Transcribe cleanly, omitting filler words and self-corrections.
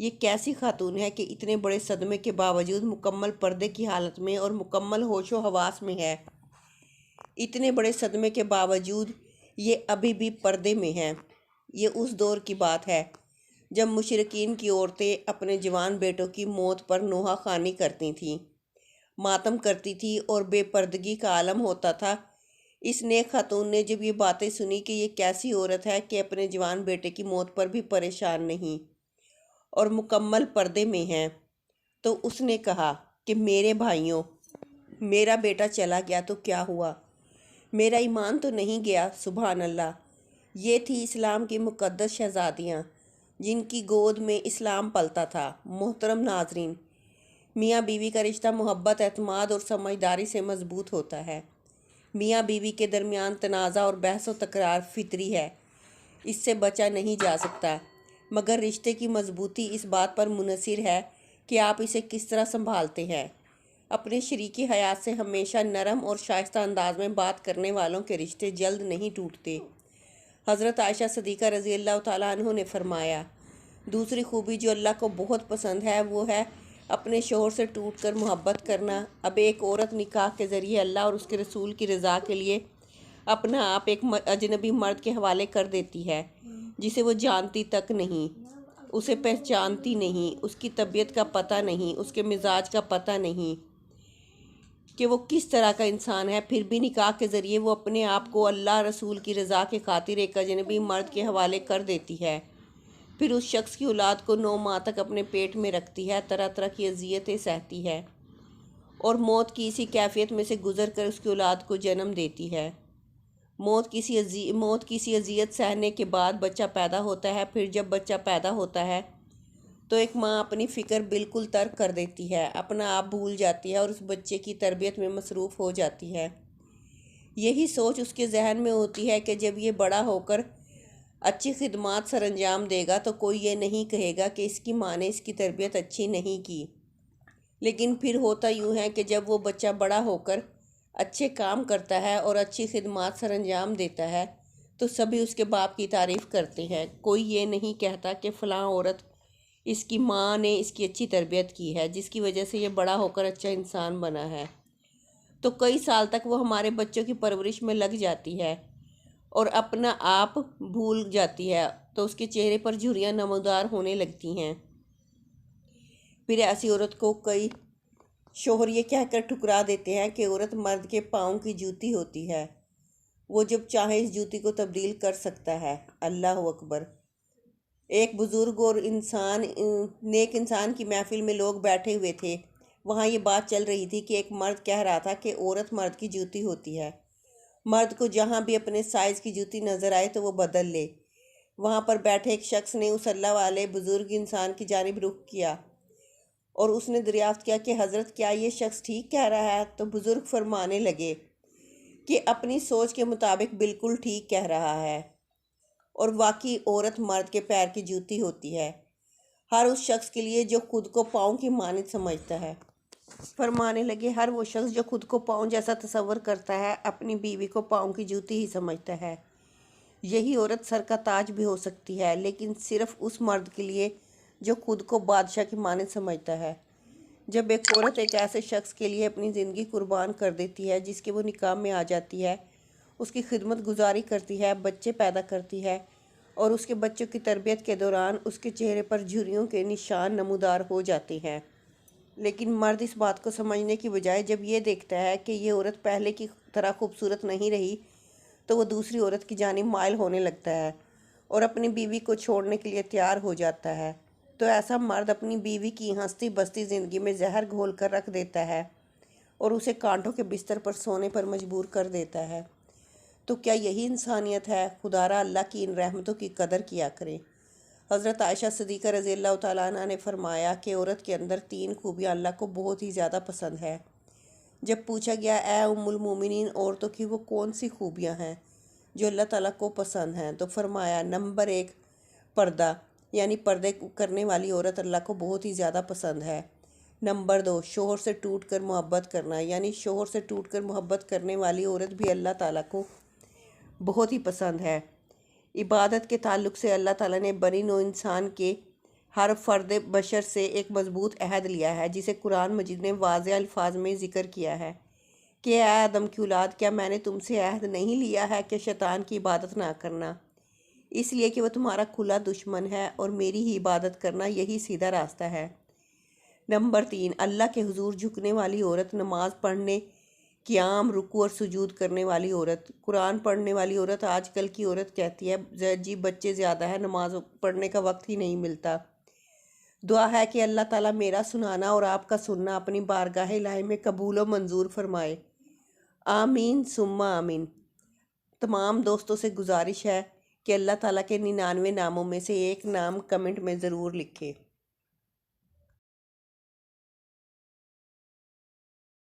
یہ کیسی خاتون ہے کہ اتنے بڑے صدمے کے باوجود مکمل پردے کی حالت میں اور مکمل ہوش و حواس میں ہے۔ اتنے بڑے صدمے کے باوجود یہ ابھی بھی پردے میں ہے۔ یہ اس دور کی بات ہے جب مشرکین کی عورتیں اپنے جوان بیٹوں کی موت پر نوحہ خوانی کرتی تھیں، ماتم کرتی تھی اور بے پردگی کا عالم ہوتا تھا۔ اس نیک خاتون نے جب یہ باتیں سنی کہ یہ کیسی عورت ہے کہ اپنے جوان بیٹے کی موت پر بھی پریشان نہیں اور مکمل پردے میں ہیں، تو اس نے کہا کہ میرے بھائیوں، میرا بیٹا چلا گیا تو کیا ہوا؟ میرا ایمان تو نہیں گیا۔ سبحان اللہ۔ یہ تھی اسلام کی مقدس شہزادیاں جن کی گود میں اسلام پلتا تھا۔ محترم ناظرین، میاں بیوی کا رشتہ محبت، اعتماد اور سمجھداری سے مضبوط ہوتا ہے۔ میاں بیوی کے درمیان تنازع اور بحث و تکرار فطری ہے، اس سے بچا نہیں جا سکتا، مگر رشتے کی مضبوطی اس بات پر منحصر ہے کہ آپ اسے کس طرح سنبھالتے ہیں۔ اپنے شریکی حیات سے ہمیشہ نرم اور شائستہ انداز میں بات کرنے والوں کے رشتے جلد نہیں ٹوٹتے۔ حضرت عائشہ صدیقہ رضی اللہ تعالیٰ عنہ نے فرمایا، دوسری خوبی جو اللہ کو بہت پسند ہے وہ ہے اپنے شوہر سے ٹوٹ کر محبت کرنا۔ اب ایک عورت نکاح کے ذریعے اللہ اور اس کے رسول کی رضا کے لیے اپنا آپ ایک اجنبی مرد کے حوالے کر دیتی ہے جسے وہ جانتی تک نہیں، اسے پہچانتی نہیں، اس کی طبیعت کا پتہ نہیں، اس کے مزاج کا پتہ نہیں کہ وہ کس طرح کا انسان ہے، پھر بھی نکاح کے ذریعے وہ اپنے آپ کو اللہ رسول کی رضا کے خاطر ایک اجنبی مرد کے حوالے کر دیتی ہے، پھر اس شخص کی اولاد کو 9 ماہ تک اپنے پیٹ میں رکھتی ہے، طرح طرح کی اذیتیں سہتی ہے اور موت کی اسی کیفیت میں سے گزر کر اس کی اولاد کو جنم دیتی ہے۔ موت کی اسی اذیت سہنے کے بعد بچہ پیدا ہوتا ہے۔ پھر جب بچہ پیدا ہوتا ہے تو ایک ماں اپنی فکر بالکل ترک کر دیتی ہے، اپنا آپ بھول جاتی ہے اور اس بچے کی تربیت میں مصروف ہو جاتی ہے۔ یہی سوچ اس کے ذہن میں ہوتی ہے کہ جب یہ بڑا ہو کر اچھی خدمات سر انجام دے گا تو کوئی یہ نہیں کہے گا کہ اس کی ماں نے اس کی تربیت اچھی نہیں کی۔ لیکن پھر ہوتا یوں ہے کہ جب وہ بچہ بڑا ہو کر اچھے کام کرتا ہے اور اچھی خدمات سر انجام دیتا ہے تو سبھی اس کے باپ کی تعریف کرتے ہیں۔ کوئی یہ نہیں کہتا کہ فلاں عورت، اس کی ماں نے اس کی اچھی تربیت کی ہے جس کی وجہ سے یہ بڑا ہو کر اچھا انسان بنا ہے۔ تو کئی سال تک وہ ہمارے بچوں کی پرورش میں لگ جاتی ہے اور اپنا آپ بھول جاتی ہے، تو اس کے چہرے پر جھریاں نمودار ہونے لگتی ہیں۔ پھر ایسی عورت کو کئی شوہر یہ کہہ کر ٹھکرا دیتے ہیں کہ عورت مرد کے پاؤں کی جوتی ہوتی ہے، وہ جب چاہے اس جوتی کو تبدیل کر سکتا ہے۔ اللہ اکبر۔ ایک بزرگ اور نیک انسان کی محفل میں لوگ بیٹھے ہوئے تھے۔ وہاں یہ بات چل رہی تھی کہ ایک مرد کہہ رہا تھا کہ عورت مرد کی جوتی ہوتی ہے، مرد کو جہاں بھی اپنے سائز کی جوتی نظر آئے تو وہ بدل لے۔ وہاں پر بیٹھے ایک شخص نے اس اللہ والے بزرگ انسان کی جانب رخ کیا اور اس نے دریافت کیا کہ حضرت کیا یہ شخص ٹھیک کہہ رہا ہے؟ تو بزرگ فرمانے لگے کہ اپنی سوچ کے مطابق بالکل ٹھیک کہہ رہا ہے، اور واقعی عورت مرد کے پیر کی جوتی ہوتی ہے، ہر اس شخص کے لیے جو خود کو پاؤں کی مانند سمجھتا ہے۔ فرمانے لگے ہر وہ شخص جو خود کو پاؤں جیسا تصور کرتا ہے اپنی بیوی کو پاؤں کی جوتی ہی سمجھتا ہے۔ یہی عورت سر کا تاج بھی ہو سکتی ہے، لیکن صرف اس مرد کے لیے جو خود کو بادشاہ کی مانند سمجھتا ہے۔ جب ایک عورت ایک ایسے شخص کے لیے اپنی زندگی قربان کر دیتی ہے جس کے وہ نکاح میں آ جاتی ہے، اس کی خدمت گزاری کرتی ہے، بچے پیدا کرتی ہے اور اس کے بچوں کی تربیت کے دوران اس کے چہرے پر جھریوں کے نشان نمودار ہو جاتے ہیں، لیکن مرد اس بات کو سمجھنے کی بجائے جب یہ دیکھتا ہے کہ یہ عورت پہلے کی طرح خوبصورت نہیں رہی تو وہ دوسری عورت کی جانب مائل ہونے لگتا ہے اور اپنی بیوی کو چھوڑنے کے لیے تیار ہو جاتا ہے۔ تو ایسا مرد اپنی بیوی کی ہنستی بستی زندگی میں زہر گھول کر رکھ دیتا ہے اور اسے کانٹوں کے بستر پر سونے پر مجبور کر دیتا ہے۔ تو کیا یہی انسانیت ہے؟ خدا را اللہ کی ان رحمتوں کی قدر کیا کریں۔ حضرت عائشہ صدیقہ رضی اللہ تعالیٰ عنہ نے فرمایا کہ عورت کے اندر 3 خوبیاں اللہ کو بہت ہی زیادہ پسند ہے۔ جب پوچھا گیا اے ام المومنین، عورتوں کی وہ کون سی خوبیاں ہیں جو اللہ تعالیٰ کو پسند ہیں، تو فرمایا نمبر 1 پردہ، یعنی پردے کرنے والی عورت اللہ کو بہت ہی زیادہ پسند ہے۔ نمبر 2 شوہر سے ٹوٹ کر محبت کرنا، یعنی شوہر سے ٹوٹ کر محبت کرنے والی عورت بھی اللہ تعالیٰ کو بہت ہی پسند ہے۔ عبادت کے تعلق سے اللہ تعالیٰ نے بنی نوع انسان کے ہر فرد بشر سے ایک مضبوط عہد لیا ہے جسے قرآن مجید نے واضح الفاظ میں ذکر کیا ہے کہ اے آدم کی اولاد، کیا میں نے تم سے عہد نہیں لیا ہے کہ شیطان کی عبادت نہ کرنا، اس لیے کہ وہ تمہارا کھلا دشمن ہے اور میری ہی عبادت کرنا یہی سیدھا راستہ ہے۔ نمبر 3، اللہ کے حضور جھکنے والی عورت، نماز پڑھنے، قیام، رکوع اور سجود کرنے والی عورت۔ قرآن پڑھنے والی عورت آج کل کی عورت کہتی ہے جی بچے زیادہ ہے، نماز پڑھنے کا وقت ہی نہیں ملتا۔ دعا ہے کہ اللہ تعالیٰ میرا سنانا اور آپ کا سننا اپنی بارگاہ الہی میں قبول و منظور فرمائے، آمین ثم آمین۔ تمام دوستوں سے گزارش ہے کہ اللہ تعالیٰ کے 99 ناموں میں سے ایک نام کمنٹ میں ضرور لکھے۔